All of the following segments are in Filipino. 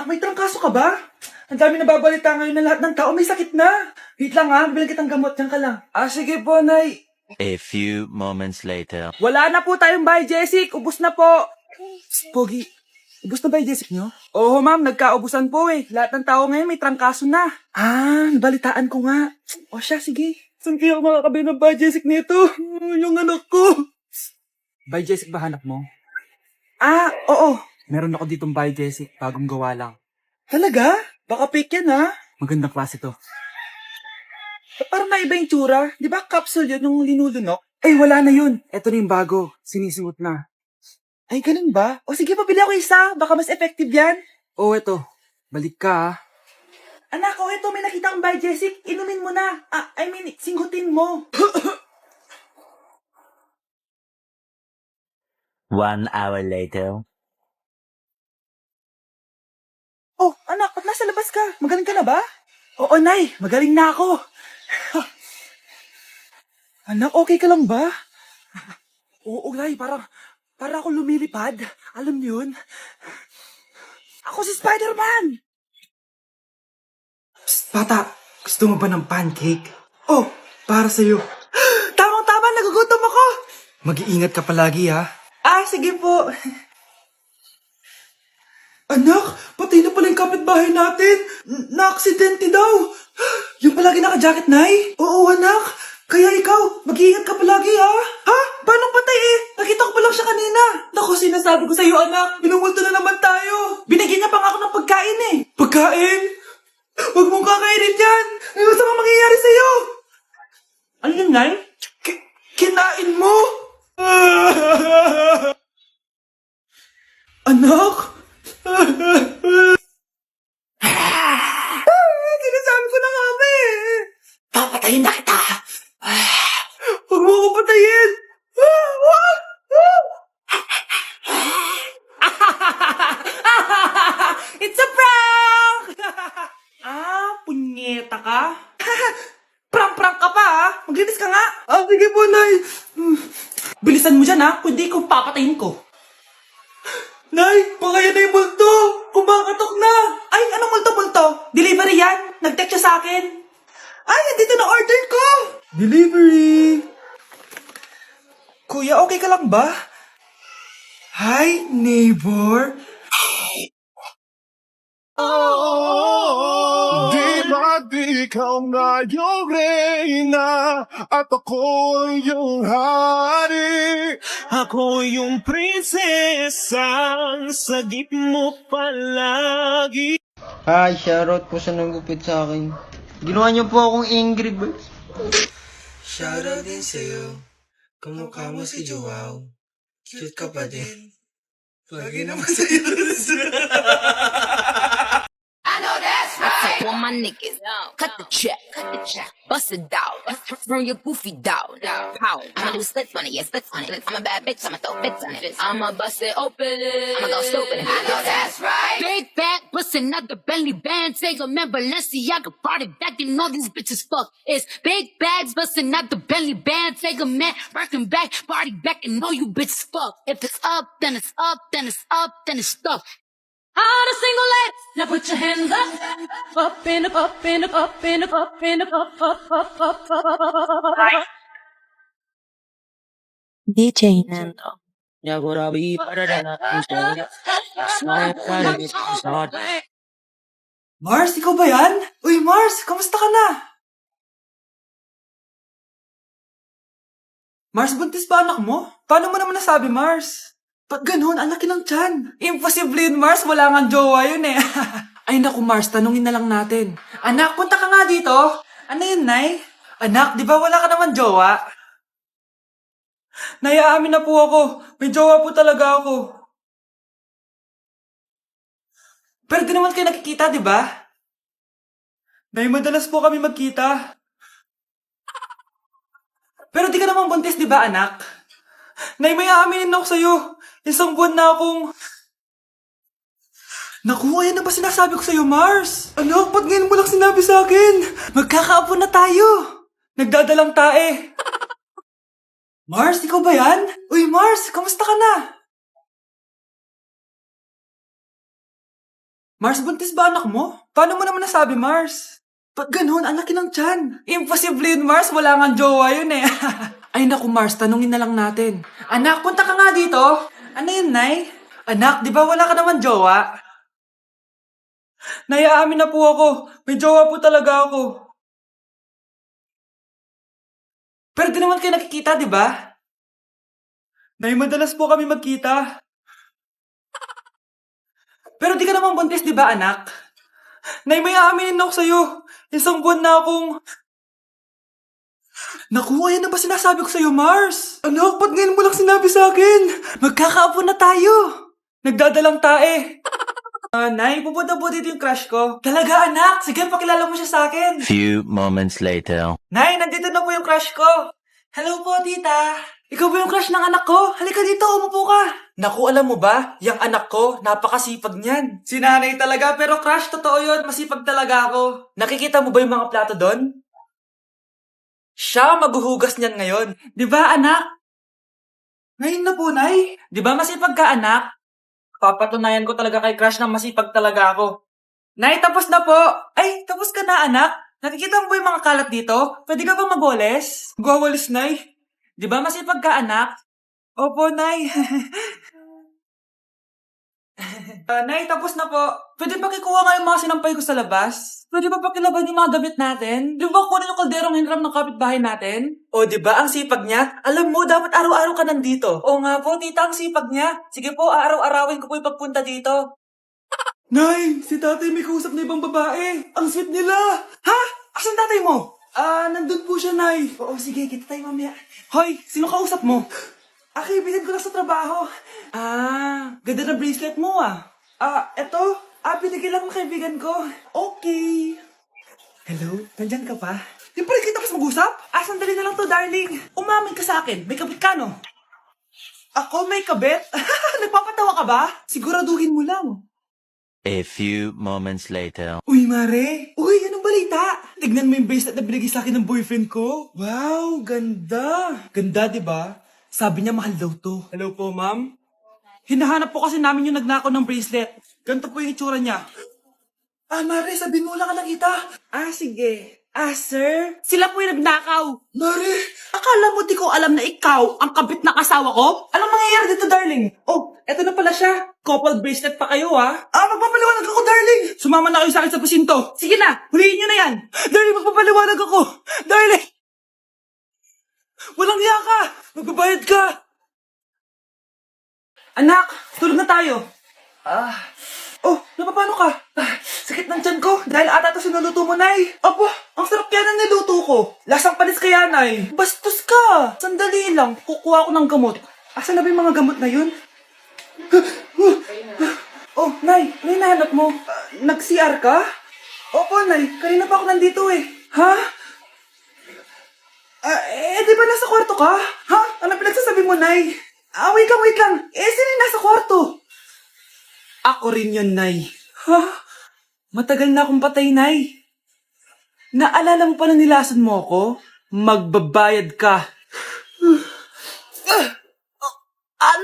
Anak, may trangkaso ka ba? Ang dami nababalita ngayon na lahat ng tao may sakit na. Wait lang ha, bibilang kitang gamot. Diyan ka lang. Sige po, Nay. A few moments later. Wala na po tayong bahay, Jessic. Ubus na po. Pogi, ubus na ba yung Jessic nyo? Oo, ma'am. Nagkaubusan po eh. Lahat ng tao ngayon may trangkaso na. Balitaan ko nga. O siya, sige. Saan kaya ako makakabili ng bahay, Jessic nito? Yung anak ko. Bahay, Jessic ba hanap mo? Oo. Meron ako ditong bahay, Jessic. Bagong gawa lang. Talaga? Baka fake yan, ha? Magandang klase to. Parang naiba yung tsura. Di ba capsule yun yung linulunok? Wala na yun. Eto na yung bago. Sinisuot na. Ay, ganun ba? O sige, pabili ako isa. Baka mas effective yan. Eto. Balik ka, ha? Anak, eto. May nakita kang bahay, Jessic. Inumin mo na. Singhutin mo. 1 hour later. Anak, ba't nasa labas ka? Magaling ka na ba? Oo, Nay. Magaling na ako. Anak, okay ka lang ba? Oo, Nay. Para ako lumilipad. Alam niyo yun? Ako si Spider-Man! Psst, bata. Gusto mo ba ng pancake? Para sa'yo. Tamang-tama, nagugutom ako! Mag-iingat ka palagi, ha? Sige po. Anak, patay na pala yung kapitbahay natin. Na-aksidente daw. Yung palagi naka-jacket, Nay? Oo, anak. Kaya ikaw, mag-iingat ka palagi, ha? Ha? Paano patay eh? Nakita ko pa lang siya kanina. Naku, sinasabi ko sa'yo, anak. Binumulto na naman tayo. Binigyan niya pa nga ako ng pagkain eh. Pagkain? Huwag mong kakainin yan. Ano sa mga mangyayari sa'yo? Ano yun, Nay? Kinain mo? Anak? Sinasabi ko na nga ba eh. Papatayin na kita. Huwag mo ko patayin. It's a prank! Punyeta ka? Prank ka pa ha? Maglinis ka nga. Sige po, Nay. Bilisan mo dyan ha, kundi ko papatayin ko. Nay, baka yan na yung multo! Kumakatok na! Ay, anong multo-multo? Delivery yan! Nag-text siya sa akin! Ay, andito na order ko! Delivery! Kuya, okay ka lang ba? Hi, neighbor! Di ba't ikaw na yung reyna at ako yung hari? Ako yung prinsesang sagip mo palagi. Hi, shoutout po sa nagupit sa akin. Ginawa niyo po akong Angry Birds. Shoutout din sa'yo. Kamukha mo si Joao. Cute ka pa din. Lagi naman sa'yo. For my niggas, cut the check, bust it down, from your goofy down, pow. I'ma do splits on it, yeah, splits on it. I'm a bad bitch, I'ma throw fits on it. I'ma bust it open, I'ma go stupid. I know that's right. Big back, bustin' out the belly band, take a man Balenciaga, party back, and all these bitches fuck. It's big bags, bustin' out the belly band, take a man, working back, party back, and all you bitches fuck. If it's up, then it's up, then it's up, then it's stuck. On a single leg, now put your hands up, up in up, up in up, up in up, up in up, up, up. DJ Nando. Mars, ikaw ba yan? Uy, Mars, kamusta ka na? Mars, buntis ba anak mo? Paano mo naman nasabi, Mars? Ba't ganun? Ang laki ng tiyan. Imposible yun, Mars. Wala nga jowa yun eh. Ay naku, Mars, tanungin na lang natin. Anak, punta ka nga dito. Ano yun, Nay? Anak, di ba wala ka naman jowa? Nay, aamin na po ako. May jowa po talaga ako. Pero di naman kayo nakikita, di ba? Nay, madalas po kami magkita. Pero di ka naman buntis, di ba, anak? Nay, may aaminin ako sa'yo. Isang buwan na akong... Naku, ayan na ba sinasabi ko sa'yo, Mars? Anak, ba't ngayon mo lang sinabi sa akin? Magkakaapo na tayo. Nagdadalang tae. Mars, ikaw ba yan? Uy, Mars, kamusta ka na? Mars, buntis ba anak mo? Paano mo naman nasabi, Mars? Ba't ganun? Ang laki ng tiyan. Imposible yun, Mars. Wala nga jowa yun eh. Ay naku, Mars. Tanungin na lang natin. Anak, punta ka nga dito. Ano yun, Nay? Anak, di ba wala ka naman jowa? Nay, aamin na po ako. May jowa po talaga ako. Pero di naman kayo nakikita, di ba? Nay, madalas po kami magkita. Pero di ka naman buntis, di ba, anak? Nay, may aaminin ako sa'yo. Isang buwan na akong... Naku, ayan na ba sinasabi ko sa'yo, Mars? Anak, ba't ngayon mo lang sinabi sa akin? Magkakaapo na tayo. Nagdadalang tae. Nay, pupunta po dito yung crush ko. Talaga, anak? Sige, pakilala mo siya sa akin. Few moments later. Nay, nandito na po yung crush ko. Hello po, tita. Ikaw ba yung crush ng anak ko? Halika dito, umupo ka. Naku, alam mo ba? Yung anak ko, napakasipag niyan. Si nanay talaga, pero crush, totoo yun. Masipag talaga ako. Nakikita mo ba yung mga plato doon? Siya maghuhugas niyan ngayon. Di ba, anak? Ngayon na po, Nay. Di ba masipag ka, anak? Papatunayan ko talaga kay crush na masipag talaga ako. Nay, tapos na po. Ay, tapos ka na, anak. Nakikita mo ba yung mga kalat dito? Pwede ka bang magwalis? Magwawalis, Nay. Di ba masipag ka, anak? Opo, Nay. Nay, tapos na po. Pwede ba kikuha nga yung mga sinampay ko sa labas? Pwede ba pakilaban yung mga gamit natin? Di ba kunin yung kalderong hinram ng kapitbahay natin? O, di ba ang sipag niya? Alam mo, dapat araw-araw ka nandito. O nga po, tita, ang sipag niya. Sige po, araw-arawin ko po yung pagpunta dito. Nay, si tatay may kausap na ibang babae. Ang sweet nila. Ha? Asan tatay mo? Nandun po siya, Nay. Oo, sige, kita tayo mamaya. Hoy, sino kausap mo? Kaibigan ko lang sa trabaho. Ganda na bracelet mo eto. Binigyan lang ng kaibigan ko. Okay. Hello, nandyan ka pa? Yung pala kita tapos mag-usap? Sandali na lang to, darling. Umamin ka sa akin. May kabit ka, no? Ako may kabit? Nagpapatawa ka ba? Siguraduhin mo lang. A few moments later. Uy, Mare! Uy, anong balita? Tignan mo yung bracelet na binigay sa akin ng boyfriend ko. Wow, ganda. Ganda, di ba? Sabi niya mahal daw to. Hello po, ma'am. Hinahanap po kasi namin yung nagnakaw ng bracelet. Ganito po yung itsura niya. Mare, sabihin mo lang ka nakita. Sige. Sir? Sila po yung nagnakaw. Mare! Akala mo di ko alam na ikaw ang kabit ng asawa ko? Anong mangyayari dito, darling? Oh, eto na pala siya. Couple bracelet pa kayo, magpapaliwanag ako, darling. Sumama na kayo sa akin sa pasinto. Sige na, huliin nyo na yan. Darling, magpapaliwanag ako. Darling! Walang hiya ka! Magbabayad ka! Anak, tulog na tayo. Napapano ka? Sakit ng tiyan ko dahil ata ito sinuluto mo, Nay. Apo, ang sarap kaya ng niluto ko. Lasang panis kaya, Nay. Bastos ka. Sandali lang, kukuha ko ng gamot. Asan na ba yung mga gamot na yun? Nay, ano yung nahanap mo? Nag-CR ka? Opo, Nay. Kanina pa ako nandito eh. Ha? Di ba nasa kwarto ka? Ha? Ano pinagsasabi mo, Nay? Wait lang. Sino yung nasa kwarto? Ako rin yun, Nay. Ha? Matagal na akong patay, Nay. Naalala mo pa na nilasan mo ako? Magbabayad ka.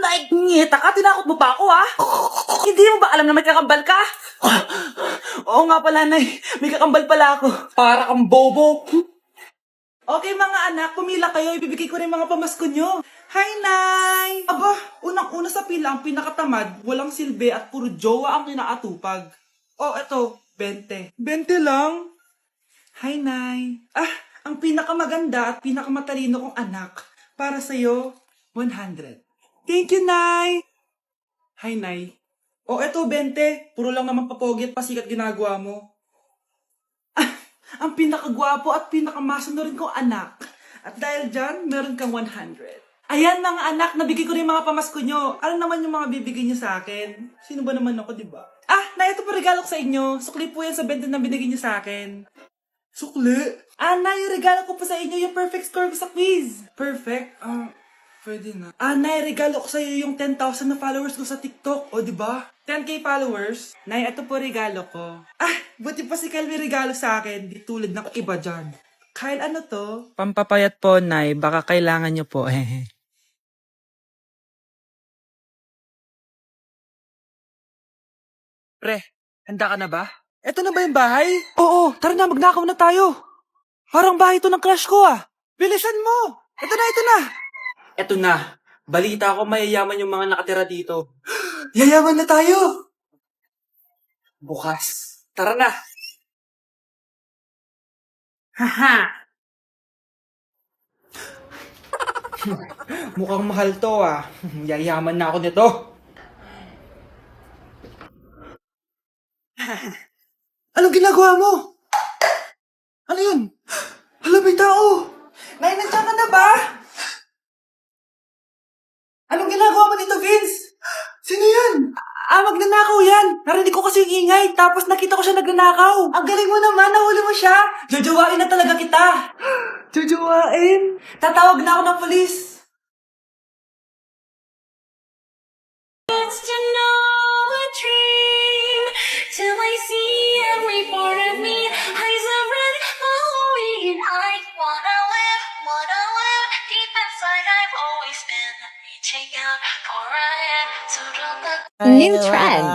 Nay, ngita ka? Tinakot mo pa ako, ha? Hindi mo ba alam na may kakambal ka? Oo nga pala, Nay. May kakambal pala ako. Para kang bobo. Okay, mga anak, pumila kayo. Ibibigay ko rin mga pamasko nyo. Hi, Nay! Aba, unang-una sa pila ang pinakatamad, walang silbi at puro jowa ang kinaatupag. Eto, 20. 20 lang? Hi, Nay. Ang pinakamaganda at pinakamatalino kong anak. Para sa'yo, 100. Thank you, Nay! Hi, Nay. Eto, 20. Puro lang naman papogi at pasikat ginagawa mo. Ang pinakagwapo at pinakamasunod kong anak. At dahil dyan, meron kang 100. Ayan mga anak, nabigay ko rin mga pamasko nyo. Ano naman yung mga bibigay nyo sa akin? Sino ba naman ako, diba? Nay, ito po regalo ko sa inyo. Sukli po yan sa 20 na binigay nyo sa akin. Sukli? Nay, yung regalo ko po sa inyo, yung perfect score ko sa quiz. Perfect? Pwede na. Nay, regalo ko sa iyo yung 10,000 na followers ko sa TikTok. Diba? 10K followers. Nay, ito po regalo ko. Buti pa si Kyle may regalo sa akin. Di tulad ng iba dyan. Kyle, ano to? Pampapayat po, Nay. Baka kailangan nyo po. Pre, Handa ka na ba? Eto na ba yung bahay? Oo, tara na, magnakaw na tayo. Parang bahay to ng crush ko ah. Bilisan mo! Ito na, ito na! Eto na. Balita ko mayayaman yung mga nakatira dito. Yayaman na tayo! Bukas. Tara na! Haha! Mukhang mahal to ah. Yayaman na ako nito. Anong ginagawa mo? Ano yun? Hala, may tao! Nay, nandiyan ka na ba? Anong ginagawa mo dito, Vince? Sino yan? Magnanakaw yan. Narinig ko kasi yung ingay, tapos nakita ko siya nagnanakaw. Ang galing mo naman, nahuli mo siya. Jojowain na talaga kita. Jojowain? Tatawag na ako ng polis. To know a dream till I see every part of me. Eyes are red, glowing. I wanna live deep inside. I've always been reaching out for a hand to the New trend.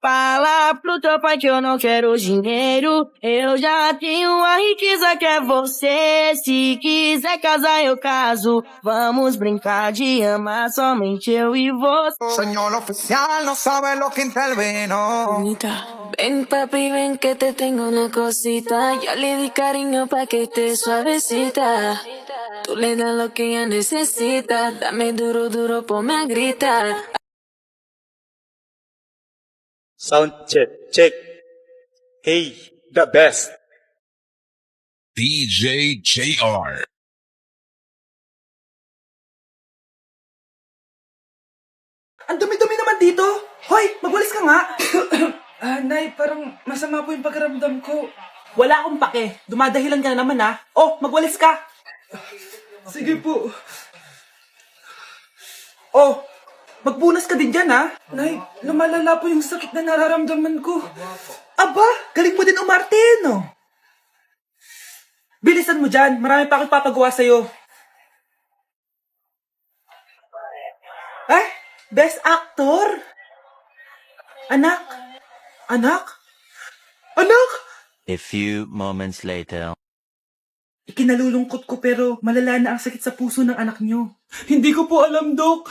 Fala pro teu pai que eu não quero dinheiro. Eu já tenho a riqueza que é você. Se quiser casar, eu caso. Vamos brincar de amar somente eu e você. Señor oficial, no sabe lo que intervino. Ven papi, ven que te tengo una cosita. Ya le di cariño pa' que esté suavecita. Tú le das lo que ella necesita. Dame duro, duro, ponme a gritar. Sound check. Hey, the best. DJ JR. Ang dumi-dumi naman dito. Hoy, magwalis ka nga. Nay, parang masama po yung pagkaramdam ko. Wala akong pake. Dumadahilan ka na naman ah. Oh, magwalis ka. Sige po. Oh, magbunas ka din dyan ah. Nay, lumalala po yung sakit na nararamdaman ko. Aba, galing mo din umarte no? Bilisan mo dyan. Marami pa akong papagawa sa'yo. Best actor? Anak? A few moments later. Ikinalulungkot ko pero malala na ang sakit sa puso ng anak nyo. Hindi ko po alam, Dok.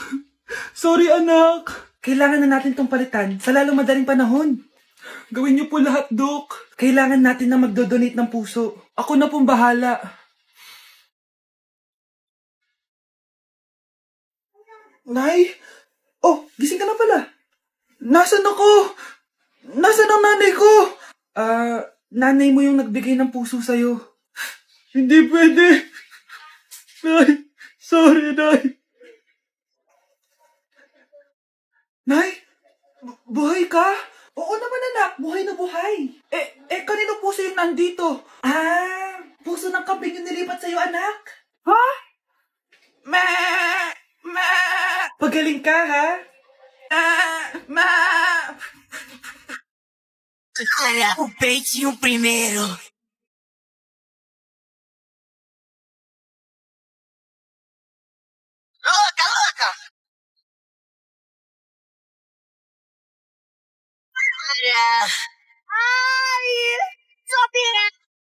Sorry, anak. Kailangan na natin tong palitan sa lalong madaling panahon. Gawin niyo po lahat, Dok. Kailangan natin na magdodonate ng puso. Ako na pong bahala. Nay? Oh, gising ka na pala. Nasaan ako? Nasaan ang nanay ko? Nanay mo yung nagbigay ng puso sa'yo. Hindi pwede. Nay, sorry, Nay. Nay, buhay ka? Oo naman, anak. Buhay na buhay. Kanino puso yung nandito? Puso ng kambing yung nilipat sa'yo, anak. Ha? Ma! Pagaling ka, ha? Ma! Olha, o peitinho primeiro. Louca! Olha. Ai, só piranha.